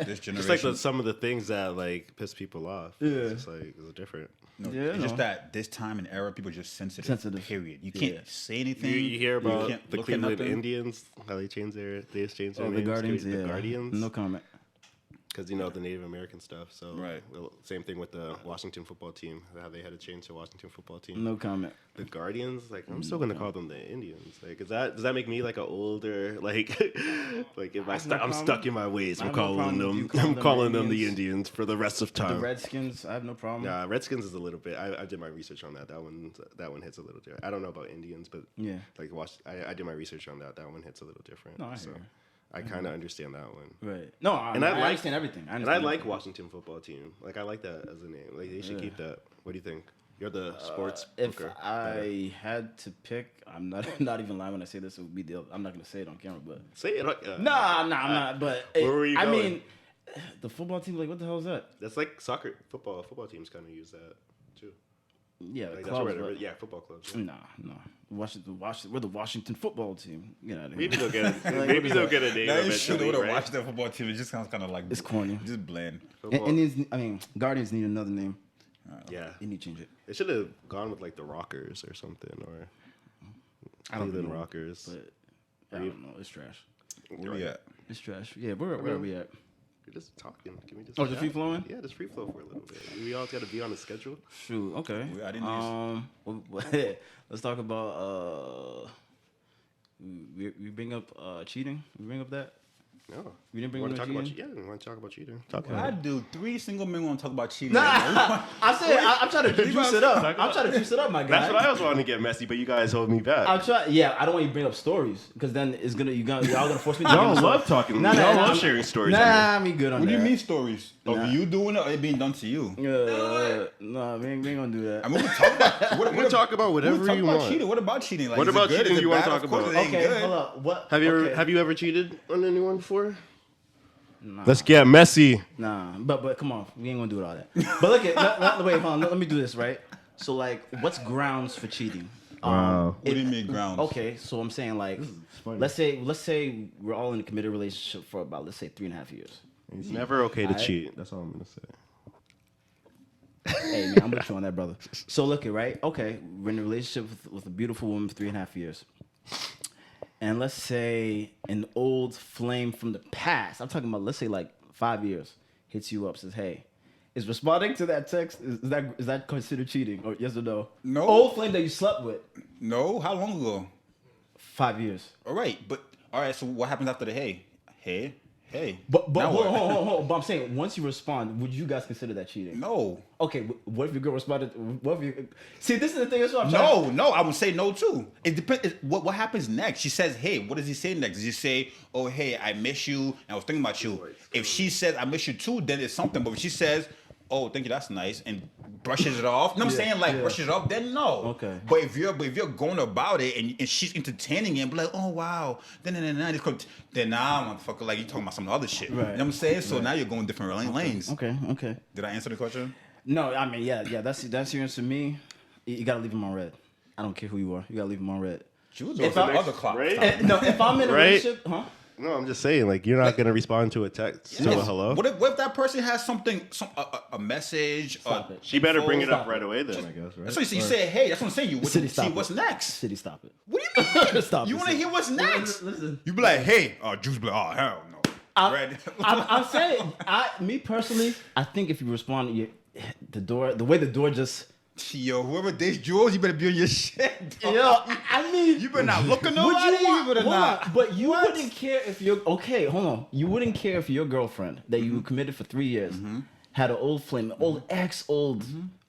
this Just generation. like some of the things that like piss people off. Yeah. It's just like it's different. no, Yeah, it's no. just that this time and era, people are just sensitive. Sensitive. Period. You can't Yeah. say anything. You hear about can't the look at Cleveland nothing. Indians? How they changed their Oh, the names? Guardians, The yeah. Guardians. No comment. Because you know the Native American stuff. So Right. well, same thing with the Washington football team. How they had to change the Washington football team. No comment. The Guardians, like I'm still gonna call them the Indians. Like, does that make me like an older like like if I'm stuck in my ways? I I'm have no calling problem them. if you call I'm them calling the them the Indians. Indians for the rest of The time. Redskins, I have no problem. Nah, Redskins is a little bit. I did my research on that. That one hits a little different. I don't know about Indians, but Yeah. like I did my research on that. That one hits a little different. No, I so hear you. I kind of understand that one. Right. No, I understand everything. And I like Washington football team. Like I like that as a name. Like they should keep that. What do you think? You're the sports If booker. I had to pick, I'm not even lying when I say this. It would be the. I'm not gonna say it on camera, but Say it. nah, I'm not. But Where were you I going? mean, the football team. Like, what the hell is that? That's like soccer, football. Football teams kind of use that too. Yeah, the Like clubs, that's right. but- Yeah, football clubs. No. Washington. We're the Washington football team. Get out of here. Maybe they'll get. Like, Maybe what is they'll that? get a name Now you should eventually, have right? watched that football team. It just sounds kind of like It's corny. just bland. Football- Indians. I mean, Guardians need another name. Yeah, They need to change it. they should have gone with like the Rockers or something, or I don't Cleveland know, Rockers. But I don't know. It's trash. Where we at? It's trash. Yeah, where are we at? You're just talking. Can we just? Oh, just free flowing? Yeah, just free flow for a little bit. We all got to be on the schedule. Shoot. Okay. I didn't Let's talk about. We bring up cheating. We bring up that. No, We didn't bring want up to talk about cheating? Yeah, we want to talk about cheating. Talk I about it. do 3 single men want to talk about cheating. Nah, I said I'm trying to juice it up. I'm trying to juice it up, my guy. That's what I was wanting to get messy, but you guys hold me back. I'm trying. Yeah, I don't want you to bring up stories because then it's gonna y'all gonna force me to. Y'all give a love story. talking. Nah, Y'all nah, love I'm- sharing stories. Nah, I'm good on What that. do you mean stories? Of Nah. you doing it or it being done to you? Nah, we ain't gonna do that. I mean, we can talk about We can talk about whatever we talk you about want. cheating. What about cheating? Like, What is it about good? cheating Is it you wanna bad? talk Of course about? it ain't Okay, good. hold up. What? Have you ever cheated on anyone before? Nah. Let's get messy. Nah, but come on, we ain't gonna do all that. But look at wait, hold on. Let me do this right. So like, what's grounds for cheating? Wow. What do you mean grounds? Okay, so I'm saying like, let's say we're all in a committed relationship for about 3.5 years. It's never okay to Alright. cheat. That's all I'm gonna say. Hey man, I'm with you on that, brother. So look it right. Okay, we're in a relationship with a beautiful woman for 3.5 years. And let's say an old flame from the past, I'm talking about, let's say like 5 years, hits you up, says, hey, is responding to that text, is that considered cheating? Or yes or no? No. Old flame that you slept with, No, how long ago? 5 years. All right, but all right. So what happens after the hey? But Now hold what? on. But I'm saying, once you respond, would you guys consider that cheating? No, Okay, what if your girl responded? What if you... See, this is the thing. That's what I'm trying no. I would say no too. It depends. What happens next? She says, "Hey," what does he say next? Does he say, "Oh, hey, I miss you, and I was thinking about you"? If she says, "I miss you too," then it's something. But if she says, "Oh, thank you, that's nice," and brushes it off, you know what I'm saying? Like brushes it off, then no. Okay. But if you're going about it and she's entertaining it and be like, "Oh wow," then nah, motherfucker, like you talking about some other shit. Right. You know what I'm saying? So now you're going different lanes. Okay. Did I answer the question? No, I mean, yeah, that's your answer to me. You gotta leave him on red. I don't care who you are. You gotta leave him on red. She was If on I- the other clock. right? No, if I'm in a Right? relationship, huh? No, I'm just saying, like, you're not gonna respond to a text to a hello. What if that person has something, a message? Stop it. She better bring it Stop up right away then, I guess, right? That's what you say. Hey, that's what I'm saying. You City, see stop what's it. next. City, stop it. What do you mean? Stop You it, want to City. hear what's next? Listen. You be like, hey, Juice be like, oh hell no. Red. I'm saying, me personally, I think if you respond, the way the door just, Yo, whoever dates Jules, you better be on your shit. Dog. I mean, You better not look at would nobody. you want, better hold not. on, but you wouldn't care if your, okay, hold on. You wouldn't care if your girlfriend that you committed for 3 years had an old flame, old ex, old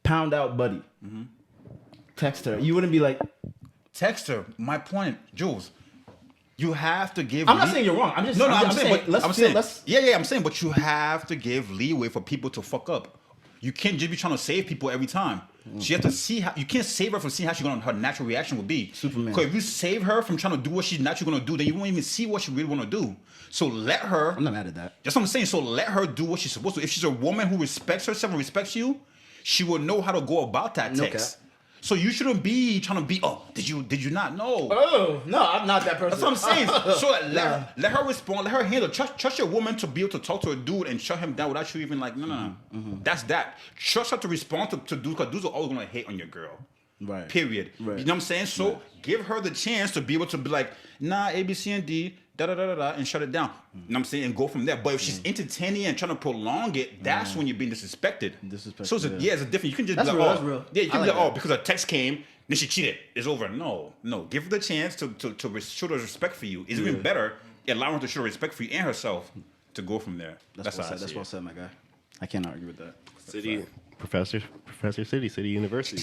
pound out buddy. Text her. You wouldn't be like, Text her. My point, Jules. You have to give. I'm not saying you're wrong. I'm just I'm saying, let's yeah. I'm saying, but you have to give leeway for people to fuck up. You can't just be trying to save people every time. She has to see how you can't save her from seeing how her natural reaction will be. Superman. Because if you save her from trying to do what she's naturally gonna do, then you won't even see what she really wanna do. So let her. I'm not mad at that. That's what I'm saying. So let her do what she's supposed to. If she's a woman who respects herself and respects you, she will know how to go about that No text. cap. So you shouldn't be trying to be. Oh, did you not know? Oh no, I'm not that person. That's what I'm saying. So let her respond. Let her handle. Trust your woman to be able to talk to a dude and shut him down without you even like no. That's that. Trust her to respond to dudes because dudes are always gonna hate on your girl. Right. Period. Right. You know what I'm saying? So give her the chance to be able to be like, nah, A, B, C, and D. and shut it down. You know what I'm saying? And go from there. But if she's entertaining and trying to prolong it, that's when you're being disrespected. So it's it's a different. You can just That's be real, like, that's real. Yeah, you can I be like like, that. because a text came, then she cheated. It's over. No. Give her the chance to show the respect for you. It's even better allowing her to show respect for you and herself to go from there. That's how I see That's it. well said, my guy. I can't argue with that. City Professor City University.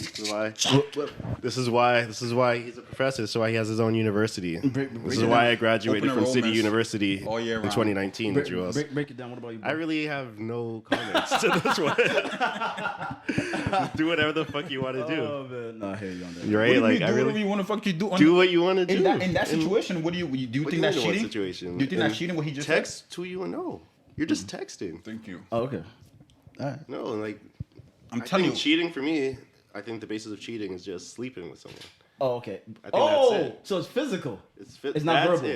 This is why he's a professor. This is why he has his own university. This is why I graduated Open from City enrollments University all year in round. 2019. Jules. Break it down. What about you, bro? I really have no comments to this one. Do whatever the fuck you want to do. Oh, man. No, I hear you on that. You're What right. do you Like mean, I do whatever really you want to fuck you do. do what you want to do. In that situation, what do you think What do you that's mean in what cheating? situation? Do you think that's cheating? What he just said? text who you know. You're just texting. Thank you. Oh, okay. All right. No, like I'm I telling you. think cheating for me. I think the basis of cheating is just sleeping with someone. Oh, okay. I think that's it. So it's physical. It's not that's verbal. It.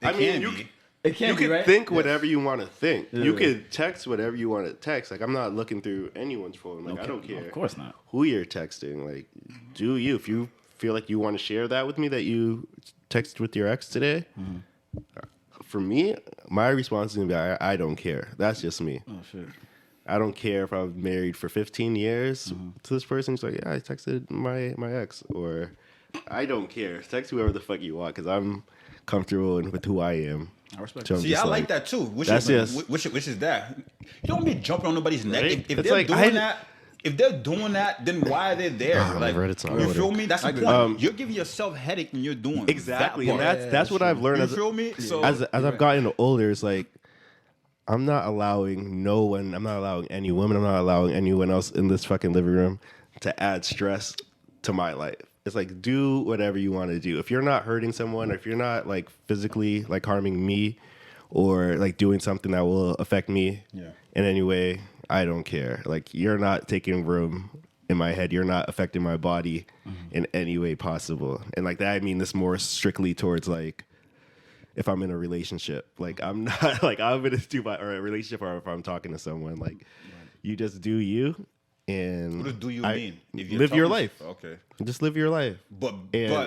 It I mean, can you be. It can you be, can right? think whatever you want to think. You Yeah. could text whatever you want to text. Like I'm not looking through anyone's phone. Like I don't care. Of course not. Who you're texting. Like do you? If you feel like you want to share that with me, that you texted with your ex today. For me, my response is gonna be I don't care. That's just me. Oh, shit. I don't care if I was married for 15 years to this person. It's like, yeah, I texted my ex. Or I don't care. Text whoever the fuck you want because I'm comfortable with who I am. I respect So I'm See, just I like that too. Which that's is just- which is that. You don't be jumping on nobody's neck. Right? If It's they're like, doing that, if they're doing that, then why are they there? Like, never heard it's not you order. feel me? That's the point. You're giving yourself headache when you're doing Exactly. That And part. that's what I've learned You as feel me? So as I've gotten older. It's like I'm not allowing any woman, I'm not allowing anyone else in this fucking living room to add stress to my life. It's like, do whatever you want to do. If you're not hurting someone, or if you're not like physically like harming me, or like doing something that will affect me in any way, I don't care. Like you're not taking room in my head. You're not affecting my body in any way possible. And like that, I mean this more strictly towards like, if I'm in a relationship, like I'm not like I'm gonna do my or a relationship, or if I'm talking to someone, like you just do you, and what do you mean? If you're live your talking- life. Okay. Just live your life, But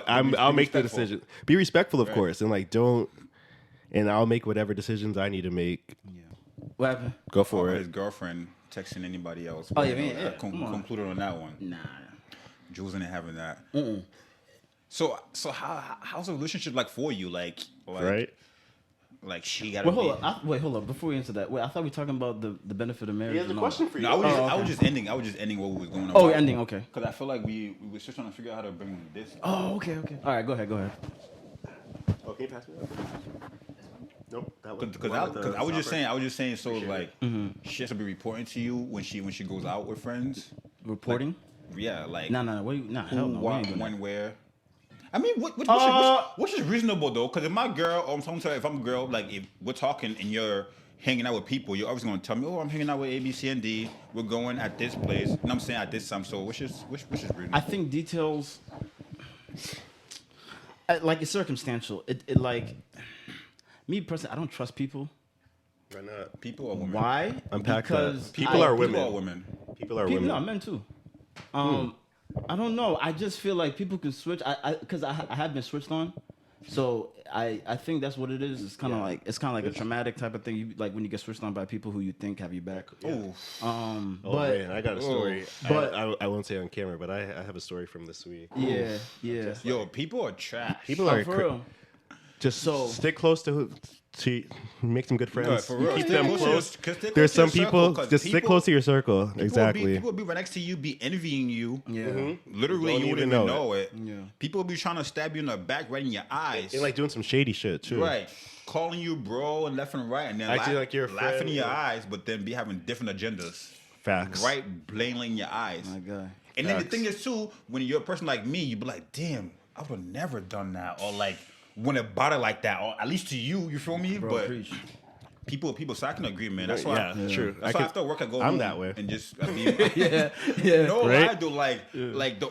I'll be make the respectful. decision. Be respectful, of course, and like don't, and I'll make whatever decisions I need to make. What happened? Go for His it. girlfriend texting anybody else. Oh, yeah, You know, man, yeah, come on. concluded on that one. Nah. Jules ain't having that. So how's the relationship like for you? Like Right? Like she gotta Wait, be. hold up. Before we answer that, I thought we were talking about the benefit of marriage. He has a and all question that. for you. No, I was okay. just ending. I was just ending what was going on. Oh, you're ending. Okay. Because I feel like we were just trying to figure out how to bring this. Oh, okay. All right, go ahead. Oh, can you pass me that? Nope. That one. Because One with the I was just stopper. saying. So like, she has to be reporting to you when she goes out with friends. Reporting? Yeah, like No. Hell no. We ain't doing that. when, where. I mean, which is reasonable though? Because if my girl, or I'm talking to her, if I'm a girl, like if we're talking and you're hanging out with people, you're always going to tell me, oh, I'm hanging out with A, B, C, and D. We're going at this place. And I'm saying at this time. So which is reasonable? I think details, like it's circumstantial. It like me personally, I don't trust people. Why not? People or women? Why? Unpack because that. People are women. People or women? People are People, women. no, men too. I don't know. I just feel like people can switch. Because I have been switched on, so I think that's what it is. It's kind of like a traumatic type of thing. You like when you get switched on by people who you think have you back. Oh, Oh but man, I got a story. but- I won't say on camera, but I have a story from this week. yeah. yo, people are trash. People Oh, are for real. just So- stick close to make some good friends. Yeah, for real. Keep Stay them close to close. your- 'cause stay There's close some to your people circle, 'cause just stick people- close to your circle. Exactly. People will be right next to you, be envying you. Yeah. Literally, Don't you wouldn't even even know know it. Yeah. People will be trying to stab you in the back, right in your eyes. And like doing some shady shit too. right. Calling you bro and left and right, and then Acting like you're a laughing friend, in your yeah. eyes, but then be having different agendas. Facts. Right, blatantly in your eyes. My guy. And then the Facts. thing is too, when you're a person like me, you be like, damn, I would have never done that, or like went about it like that, or at least to you, you feel me? Bro, but preach. people, so I can agree, man. That's why. Yeah, true. That's why after work I go I'm home that way. and just I mean, Yeah. no Right? lie, though. Like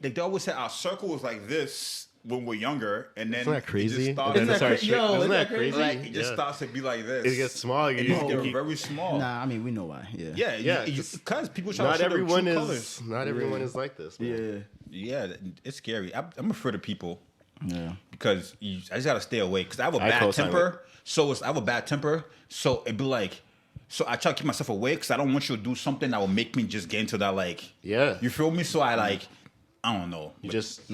they always say our circle was like this when we're younger, and then Isn't that crazy? It just started, And then it starts Yo, isn't isn't that that crazy? like it just Yeah. starts to be like this. It gets small. You It just just get keep- very small. Nah, I mean we know why. Yeah. Yeah, Yeah, because people try not to show their everyone true is colors. not everyone is like this. Man. Yeah. Yeah, it's scary. I'm afraid of people. Yeah. Because I just gotta stay away. Because I have a I bad co-sign temper. I have a bad temper. So it'd be like, so I try to keep myself away because I don't want you to do something that will make me just get into that like. Yeah. You feel me? So I like, I don't know. You just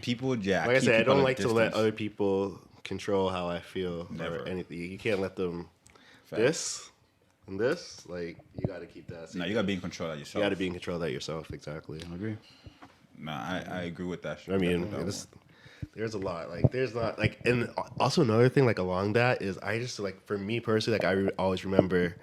people. Yeah. like I keep said, I people don't at a like to let distance. other people control how I feel Never. or anything. You can't let them Fact. this and this. Like you got to keep that. No, you gotta be in control of yourself. You got to be in control of that yourself. Exactly. I agree. Nah, I agree with that. I mean, there's a lot. Like, there's not like, and also another thing like along that is I just like for me personally, like I always remember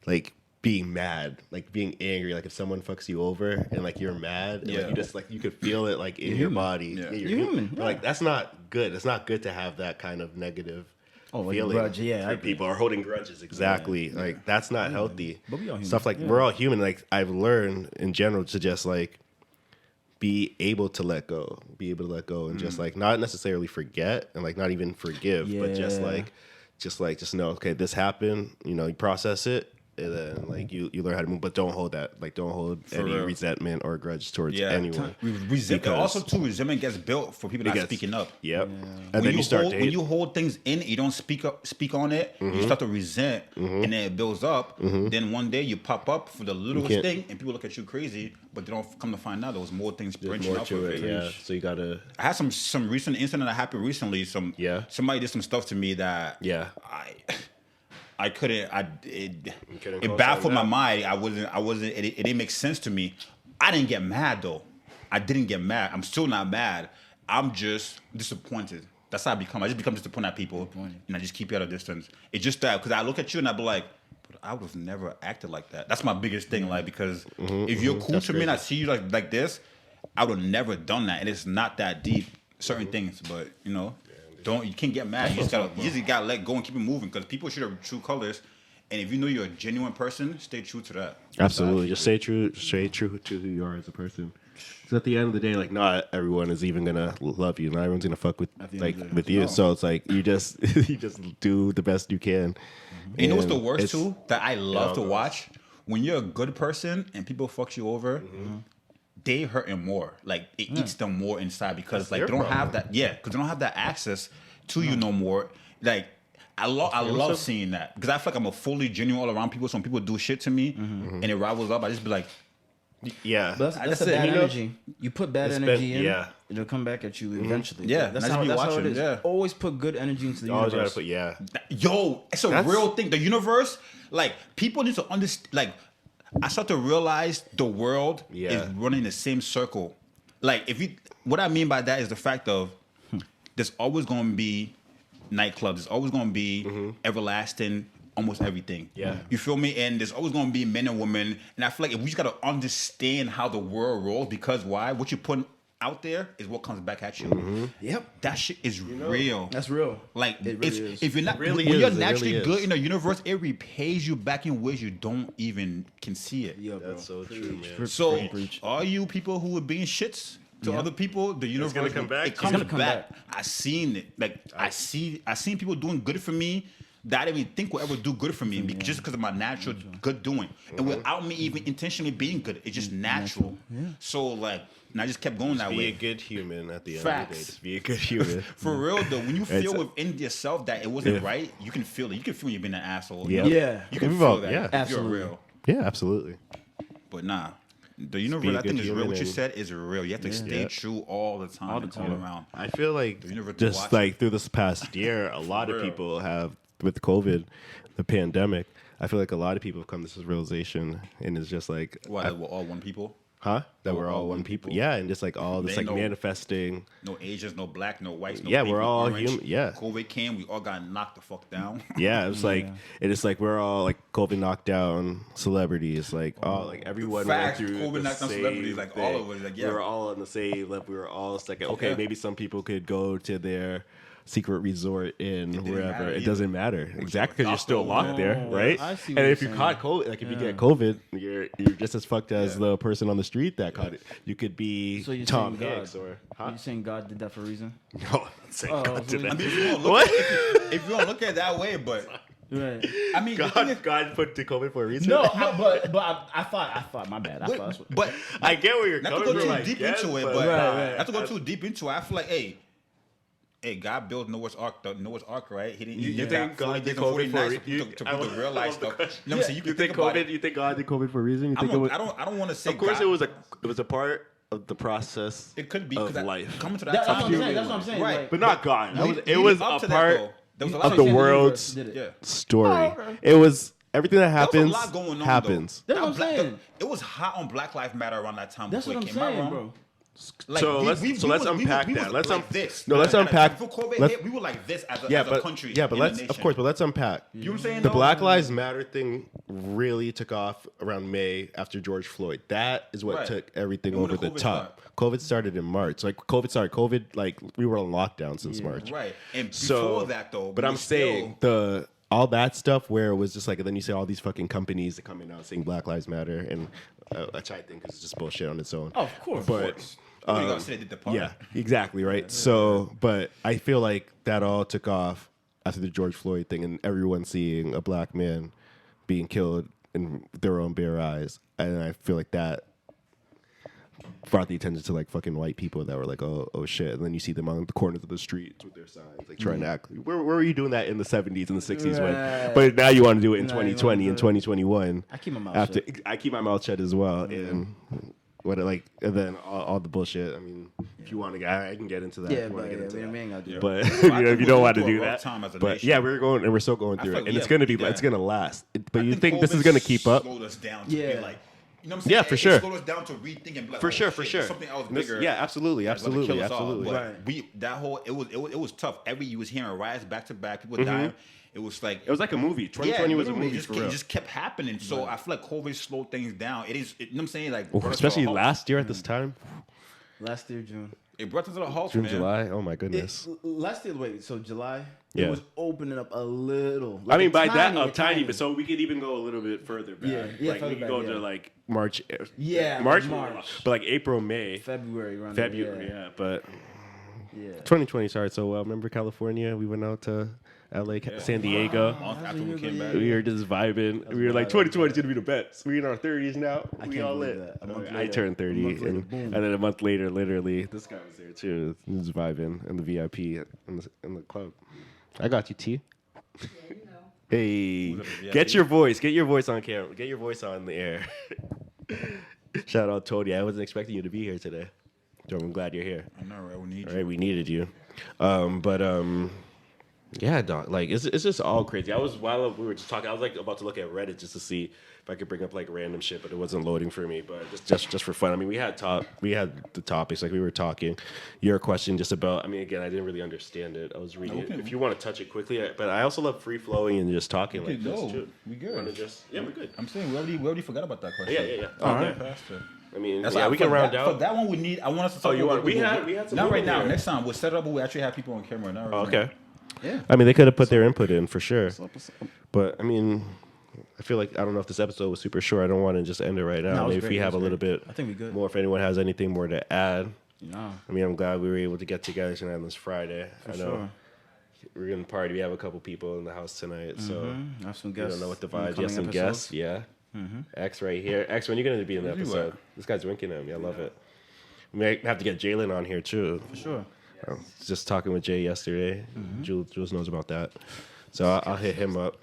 like being mad, like being angry, like if someone fucks you over and like you're mad, and, like, you just like you could feel it like in your body. Yeah. you're human. But, like that's not good. It's not good to have that kind of negative. Like a feeling grudge, yeah, for people are holding grudges. Exactly. Like that's not healthy. But we all human. Stuff like we're all human. Like I've learned in general to just like be able to let go, and just like not necessarily forget and like not even forgive, but just know, okay, this happened. You know, you process it. And then, like you learn how to move, but don't hold that. Like, don't hold any real. resentment or grudge towards anyone. Resentment also too. Resentment gets built for people not speaking up. Yep. And And then you start when you hold things in, you don't speak on it. You start to resent, and then it builds up. Then one day you pop up for the littlest thing, and people look at you crazy. But they don't come to find out there was more things branching more out to of it. it. Yeah. So you gotta. I had some recent incident that happened recently. Somebody did some stuff to me that I couldn't. It baffled my mind. I wasn't. It didn't make sense to me. I didn't get mad though. I didn't get mad. I'm still not mad. I'm just disappointed. That's how I become. I just become disappointed at people, and I just keep you at a distance. It's just that because I look at you and I be like, but I would have never acted like that. That's my biggest thing. Like because if you're cool to me and I see you like this, I would have never done that. And it's not that deep. Certain things, but you know. You can't get mad. You just gotta let go and keep it moving because people should have true colors. And if you know you're a genuine person, stay true to that. Absolutely, just stay true to who you are as a person. Because at the end of the day, like not everyone is even gonna love you. Not everyone's gonna fuck with you. So it's like you just do the best you can. And you know what's the worst too? That I love to watch when you're a good person and people fuck you over. They hurting more. Like it eats them more inside because like they don't have that. Yeah, because they don't have that access to you no more. Like I love seeing that because I feel like I'm a fully genuine all around people. So when people do shit to me and it rivals up, I just be like, yeah. But that's a bad energy. You put bad energy in, it'll come back at you eventually. Yeah, that's how it is. Yeah. Always put good energy into the universe. Yo, it's a real thing. The universe, like people need to understand. Like I start to realize the world is running the same circle. Like what I mean by that is the fact of there's always going to be nightclubs. There's always going to be everlasting, almost everything. Yeah. You feel me? And there's always going to be men and women. And I feel like if we just got to understand how the world rolls, because why? What you put out there is what comes back at you. Yep. That shit is real. That's real. Like it really is. If you're not really when is. you're It naturally really good is. in the universe, it repays you back in ways you don't even can see it. Yeah, bro. That's so true, man. So all you people who are being shits to other people, the universe gonna come back. It It's comes gonna come back. back. I seen it. Like I seen people doing good for me that I didn't even think would ever do good for me just because of my natural good doing. And without me even intentionally being good, it's just natural. So like, and I just kept going that Be way. a good human at the end of Facts. the day. Just be a good human. For real though, when you feel within yourself that it wasn't right, you can feel it. You can feel when you're being an asshole. Yeah. You know? Yeah. You can We've feel all- that. yeah. If Absolutely. you're real. Yeah, absolutely. But nah. The be universe, a I think, good is real. human What you and- said is real. You have to stay true all the time. All around. I feel like The universe just watching. like through this past year, a lot of real. people have, with COVID, the pandemic, I feel like a lot of people have come to this realization and it's just like, Why we're all one people? that we're all one people. Yeah, and just like all this They like know. manifesting. No Asians, no black, no whites, no Yeah, pink, we're no all orange. human. Yeah. COVID came, we all got knocked the fuck down. Yeah, it was like it is like we're all like COVID knocked down celebrities, like all like everyone Facts, went through COVID the knocked down same celebrities, like, all thing. of us, like, We yeah. were all on the same level. We were all like, okay, Yeah. maybe some people could go to their secret resort in didn't wherever. matter It either. doesn't matter exactly because you're locked still over. locked there, right? I see And what if you're you saying. caught COVID, like if you get COVID, you're just as fucked as the person on the street that caught it. You could be So you're Tom saying God? Hanks or Are you saying God did that for a reason? no, I'm not saying God did so that. I mean, if you don't look, What? if you don't look at it that way, but Right. I mean, the thing is- God put to COVID for a reason. No, but I thought my bad. I thought that's what, but I get where you're not to coming go from. too I deep guess, into it, but- but Right. not to go too deep into it. I feel like, hey, Hey, God built Noah's Ark, right? He didn't. You think God did COVID for a reason? To realize stuff. You know what I'm saying? You think COVID? You think God did COVID for a reason? I don't want to say. Of course, God, it was a part of the process. It could be of that, life. Coming to that That's time. what I'm saying. Right. Like, But not God. It Leading was up a to that, part though, there was a lot of the Universe world's did it. Yeah. story. Oh, okay. It was everything that There was a happens. lot going on. Happens. That's what I'm saying. It was hot on Black Lives Matter around that time. That's before what it I'm came. Am I saying, wrong? bro. Like, So let's unpack that. Let's unpack. Before COVID let's- hit, we were like this as a but country. yeah, but in the let's nation. but let's unpack. You know what I'm saying? The though? Black Lives Matter thing really took off around May after George Floyd. That is what Right. took everything And when over did the COVID top. COVID started in March. COVID, like we were on lockdown since March. Right. And before So that, though, but we I'm were saying all that stuff where it was just like, and then you say all these fucking companies that coming out saying Black Lives Matter, and which I think is just bullshit on its own. Oh, of course. But What you gotta say they did the part. yeah, exactly right. So, but I feel like that all took off after the George Floyd thing, and everyone seeing a black man being killed in their own bare eyes, and I feel like that brought the attention to like fucking white people that were like, oh shit, and then you see them on the corners of the streets with their signs, like trying to act. Where were you doing that in the 70s and the 60s Right. when? But now you want to do it in Now you wanna 2020 do and it. 2021. I keep my mouth after shut. I keep my mouth shut as well, and and then all the bullshit. I mean, if you want to, I can get into that. Yeah, if you wanna but get into we that. ain't got to do that. But I you know, think if you we're don't want to going do through a rough that, time as a but nation. yeah, we're still going I through feel it, like and we it's have gonna to be, do it's that. gonna last. But I you think this COVID is gonna keep up? Slowed us down to Yeah. be like, you know what I'm saying? Yeah, for It sure. slowed us down to rethink and be like, For oh, sure, shit, for there's sure. Something else This- bigger. yeah, absolutely, that's about to absolutely, kill us all. absolutely. But Right. that whole it was tough. You was hearing riots back to back, people dying. It was like It was like a movie. 2020 was a literally, movie for real. It just kept happening. So I feel like COVID slowed things down. You know what I'm saying? Like Oh, brought us to a especially halt. last year at this time, Last year, June. It brought us to a halt, June, man. July. Oh my goodness. Last year, wait, so July? Yeah. It was opening up a little. I Like mean, a by tiny, that, a tiny, but so we could even go a little bit further back. Yeah, like further we could back, go yeah. to like March. Yeah, March, March. but like April, May, February, around February. there, Yeah, but yeah. 2020 started so well. Remember California? We went out to LA, San Diego. Month after we came back. We were just vibing. We were like, 2020 is gonna be the best. We in our 30s now. We can't all believe lit. that. A month I later- turned 30, a month later, and boom. then a month later, literally, this guy was there too. He was vibing in the VIP in the club. I got you, T. Hey, Who's at the VIP? get your voice on camera, get your voice on the air. Shout out Tony. I wasn't expecting you to be here today. So I'm glad you're here. I know, right? We need All you. right, we needed you. Yeah, dog. Like it's just all crazy. While we were just talking, I was like about to look at Reddit just to see if I could bring up like random shit, but it wasn't loading for me. But just for fun. I mean, we had the topics, like we were talking. Your question just about. I mean, again, I didn't really understand it. I was reading it. If you want to touch it quickly, but I also love free flowing and just talking like this too. We You wanna good. just we're good. I'm saying we already forgot about that question. Yeah. All Okay. right. I mean, That's yeah, why we can for round that, out. For that one, we need. I want us to talk. you about want- we had some not right movement now. here. Next time we'll set up. We actually have people on camera now. Oh, okay. Yeah. I mean, they could have put their input in for sure. But I mean, I feel like I don't know if this episode was super short. I don't want to just end it right now. No, it was Maybe if great, we it have a was little great. bit I think we good. more, if anyone has anything more to add. No. I mean, I'm glad we were able to get together tonight on this Friday. I know sure. we're gonna party. We have a couple people in the house tonight, so I have some you guests. don't know what the in the vibes. Yes, coming some episodes. guests. Yeah. X right here. X, when you gonna be in the Where's you episode? at? This guy's winking at me. I love it. We might have to get Jalen on here too. For sure. I was just talking with Jay yesterday. Jules knows about that, so I'll hit him up.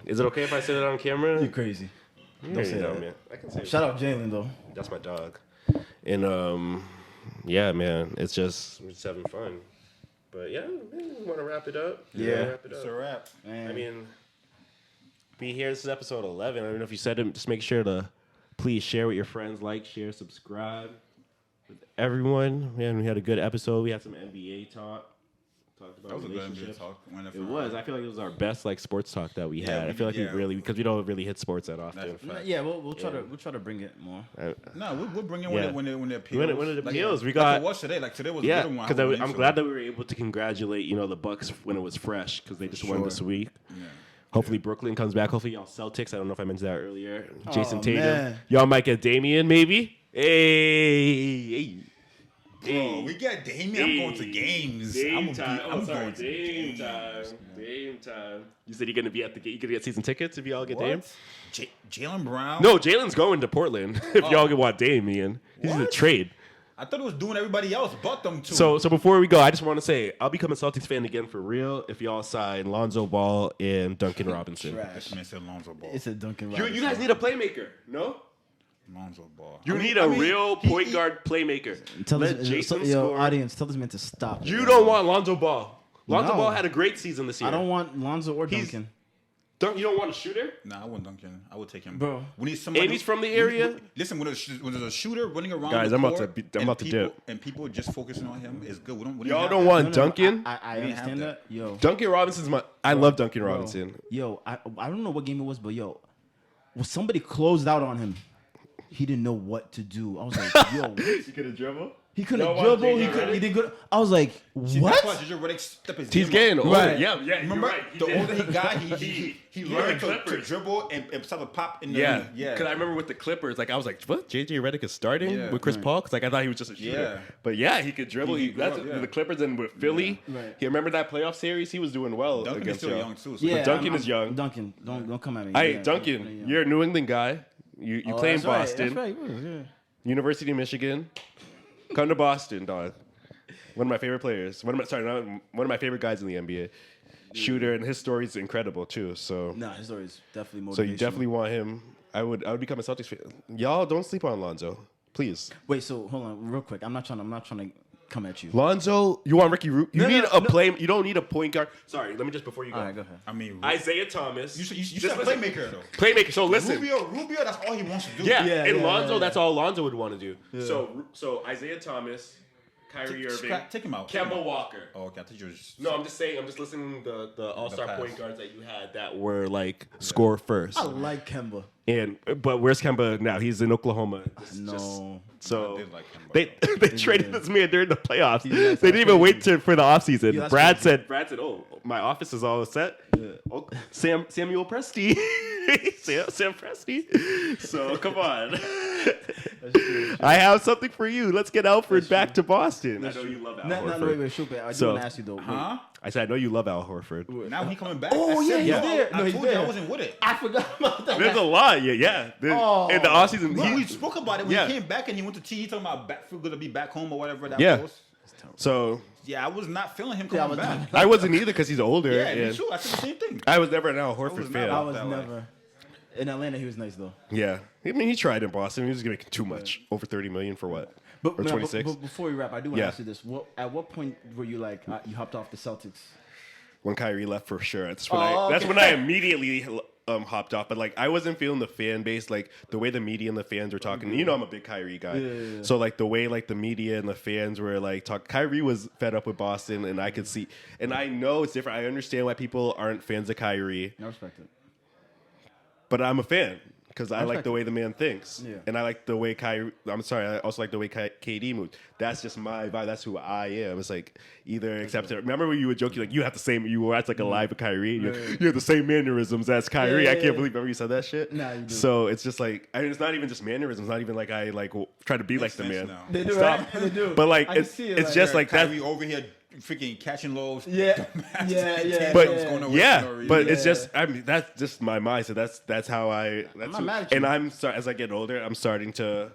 Is it okay if I say that on camera? You crazy. Don't say that. man. I can say Shout out Jalen, though. that's my dog. And yeah, man, we're just having fun. But yeah, man, we want to wrap it up. We wanna wrap it It's up. a wrap. I mean, be here. This is episode 11. I don't know if you said it. Just make sure to please share with your friends, like, share, subscribe with everyone. Man, we had a good episode. We had some NBA talk. Talked about That was a good relationships. NBA talk. It was. I feel like it was our best like sports talk that we Yeah, had. I feel like we yeah. really, because we don't really hit sports that often. That's a fact. Yeah, we'll try to bring it more. No, we'll bring it Yeah. when it appeals. When it appeals, we like got- it was today. Like today was a Yeah, good one. because I'm glad that we were able to congratulate the Bucks when it was fresh because they just won this week. Yeah. Hopefully Brooklyn comes back. Hopefully y'all Celtics. I don't know if I mentioned that earlier. Jason Tatum. man. Y'all might get Damian maybe. Hey. Bro, we got Damian. I'm going to games. I'm going to Dame time. Dame time. You said you're gonna be at the game. You gonna get season tickets if y'all get Dame? Jalen Brown. No, Jalen's going to Portland. If y'all want Damian, he's in a trade. I thought it was doing everybody else but them two. So before we go, I just want to say I'll become a Celtics fan again for real if y'all sign Lonzo Ball and Duncan Robinson. This man said Lonzo Ball. It's a Duncan You Robinson. guys need a playmaker, no? Lonzo Ball. You need a real point guard playmaker. Let Jason score. Audience, tell this man to stop. You don't want Lonzo Ball. Lonzo No. Ball had a great season this year. I don't want Lonzo or Duncan. You don't want a shooter? Nah, I want Duncan. I would take him, Bro. We need somebody. And he's from the area? Listen, when there's a shooter running around, Guys, the I'm about court to and dip. And people just focusing on him is good. We don't Y'all have don't that. want Duncan? I We didn't have understand that. that. Yo. Duncan Robinson's I love Duncan Robinson. Yo, I don't know what game it was, but yo, when somebody closed out on him, he didn't know what to do. I was like, yo, what? You could have dribble? He couldn't Y'all want dribble. JJ Redick? He did good. I was like, See, that's why what? JJ Redick step his He's game getting up. older. Right. Yeah, Remember, you're right. the older he got, he learned to Clippers. dribble and start to pop in the Yeah, yeah. Because I remember with the Clippers, I was like, "What? JJ Redick is starting Yeah. with Chris Paul?" Because I thought he was just a shooter. Yeah. But yeah, he could dribble. He grew That's up, yeah. the Clippers and with Philly. Right. You remember that playoff series? He was doing well Duncan is against still y'all. young too. So Yeah, Duncan is young. Duncan, don't come at me. Hey, Yeah, Duncan, yeah. you're a New England guy. You Oh, play in that's right, Boston, That's right. Yeah. University of Michigan. Come to Boston, dog. One of my favorite players. One of my favorite guys in the NBA. Shooter, and his story is incredible too. So, Nah, his story is definitely motivational. so you definitely want him. I would become a Celtics fan. Y'all don't sleep on Lonzo, please. Wait. So hold on, real quick. I'm not trying to come at you. Lonzo, you want Ricky Rubio? You No, need no, a no. play. You don't need a point guard. Sorry, let me just before you go. All right, go ahead. I mean, Isaiah Thomas. you Just said listen. playmaker though. Playmaker. So listen. Rubio, that's all he wants to do. Yeah, Yeah, and yeah, Lonzo, yeah. that's all Lonzo would want to do. So Isaiah Thomas, Kyrie Irving, Take him out. Kemba Walker. Oh, okay. I thought you were just. No, I'm just saying. I'm just listening to the all-star pass. point guards that you had that were like score first. I like Kemba. But where's Kemba now? He's in Oklahoma. No. So I did like Kemba. they traded this man during the playoffs. Yeah, They that's didn't even crazy. wait for the offseason. Yeah, that's Brad crazy. said, "Oh, my office is all set." Oh, Samuel Presti, Sam Presti. So come on, I have something for you. Let's get Alfred back to Boston. I know you love Al No, Horford. no, wait, Shupe. I do So- want to ask you though. Wait. Huh? I said I know you love Al Horford. Now he coming back. Oh, I yeah, said, he's yo, there. No, I he's told you I there. wasn't with it. I forgot about that. There's a lot, yeah. Oh. In the offseason, We spoke about it when Yeah. he came back and he went to T. He talking about gonna be back home or whatever that Yeah. was. so Yeah, I was not feeling him Yeah, I coming was back. I wasn't either because he's older. Yeah, me and too. I said the same thing. I was never an Al Horford was fan. I not was that way. never. In Atlanta, he was nice though. Yeah, I mean he tried in Boston. He was making too much, over $30 million for what? But, or no, 26. but before we wrap, I do want to Yeah. ask you this: at what point were you like you hopped off the Celtics? When Kyrie left for sure. That's when Oh, that's okay. when I immediately hopped off. But like I wasn't feeling the fan base, like the way the media and the fans were talking. You know I'm a big Kyrie guy. Yeah. So like the way like the media and the fans were like talking. Kyrie was fed up with Boston, and I could see. And I know it's different. I understand why people aren't fans of Kyrie, I respect it. but I'm a fan. Because I like respect the way the man thinks. Yeah. And I like the way I also like the way KD moved. That's just my vibe. That's who I am. It's like either accept it. Remember when you would joke, you have the same, you were at like a live with Kyrie. You have the same mannerisms as Kyrie. Yeah, I yeah, can't yeah. believe remember you said that shit. Nah, you do. So it's just like, it's not even just mannerisms. Not even like I try to be like the sense man. now. They do, Stop. right? They do. But like, I can it's see it, it's like, just like that. Kyrie over here freaking catching lows. Yeah. Yeah. But yeah. going on with yeah, no reason. but it's Yeah. just that's just my mindset. That's how I. That's not who- mad at you. and I'm as I get older, I'm starting to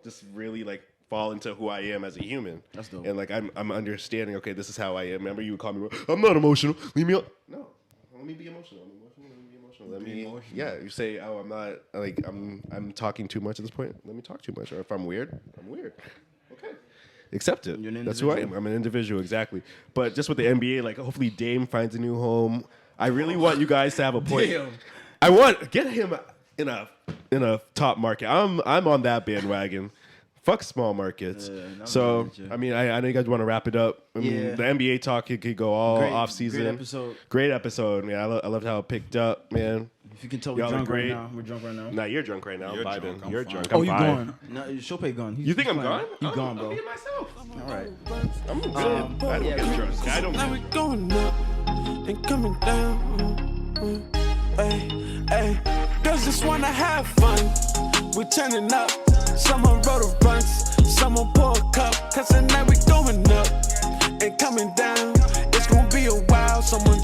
just really like fall into who I am as a human. That's dope. And like I'm understanding. Okay, this is how I am. Remember, you would call me. I'm not emotional. Leave me. No, let me be emotional. I'm emotional. Let me be emotional. Let me. emotional. Yeah, you say, oh, I'm not. Like I'm talking too much at this point. Let me talk too much. Or if I'm weird, I'm weird. Okay. Accept it. You're an That's who I am. individual. I'm an individual, exactly. But just with the NBA, like hopefully Dame finds a new home. I really want you guys to have a point. Damn. I want get him in a top market. I'm on that bandwagon. Fuck small markets. Yeah, I'm So with you. I mean, I know you guys want to wrap it up. I mean, Yeah. the NBA talk it could go all Great- off season. great episode. Great episode, man. I loved how it picked up, man. If you can tell, Y'all we're are drunk right great. now. We're drunk right now. Nah, you're drunk right now. You're I'm vibing. drunk, I'm You're fine. drunk. Oh, I'm you fine. gone? No, Chopay gone. You think I'm gone? You gone, bro. I'm being myself. All right. I'm good. Um, I don't yeah, get drunk. I don't. Now we going up and coming down. Hey, hey, girls just wanna have fun. We turning up. Someone wrote a bunch, someone pour a cup. Cause tonight we going up and coming down. It's gonna be a while. Someone